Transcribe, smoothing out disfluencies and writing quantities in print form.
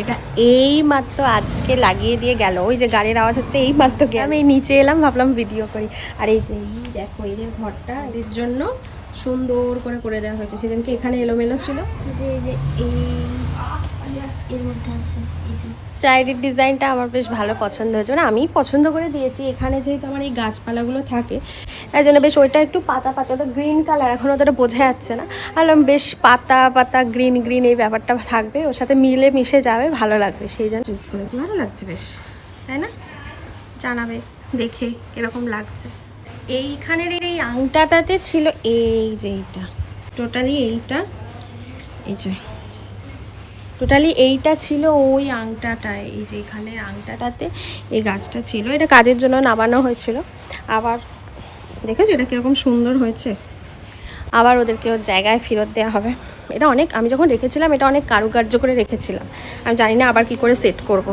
এটা এই মাত্র আজকে লাগিয়ে দিয়ে গেল, ওই যে গাড়ির আওয়াজ হচ্ছে এই মাত্র গেল। আমি নিচে এলাম, ভাবলাম ভিডিও করি। আর এই যে দেখো এদের ঘরটা এদের জন্য সুন্দর করে করে দেওয়া হয়েছে। সেদিনকে এখানে এলোমেলো ছিল, এই যে এর মধ্যে আছে এই যে সাইডের ডিজাইনটা আমার বেশ ভালো পছন্দ হয়েছে, মানে আমি পছন্দ করে দিয়েছি। এখানে যেহেতু আমার এই গাছপালাগুলো থাকে তাই জন্য বেশ ওইটা একটু পাতা পাতা, ওটা গ্রিন কালার, এখন ওটা বোঝা যাচ্ছে না। আলাম বেশ পাতা পাতা গ্রিন গ্রিন এই ব্যাপারটা থাকবে, ওর সাথে মিলে মিশে যাবে, ভালো লাগবে, সেই জন্য চুজ করেছি। ভালো লাগছে বেশ, তাই না? জানাবে দেখে কিরকম লাগছে। এইখানের এই আংটাটাতে ছিল এই যে এইটা, টোটালি এইটা, এই যে টোটালি এইটা ছিল ওই আংটাটায়, এই যে এখানের আংটাটাতে এই গাছটা ছিল। এটা কাজের জন্য নামানো হয়েছিল। আবার দেখেছো এটা কীরকম সুন্দর হয়েছে। আবার ওদেরকে ওর জায়গায় ফেরত দেওয়া হবে। এটা অনেক, আমি যখন রেখেছিলাম এটা অনেক কারুকার্য করে রেখেছিলাম, আমি জানি না আবার কি করে সেট করব।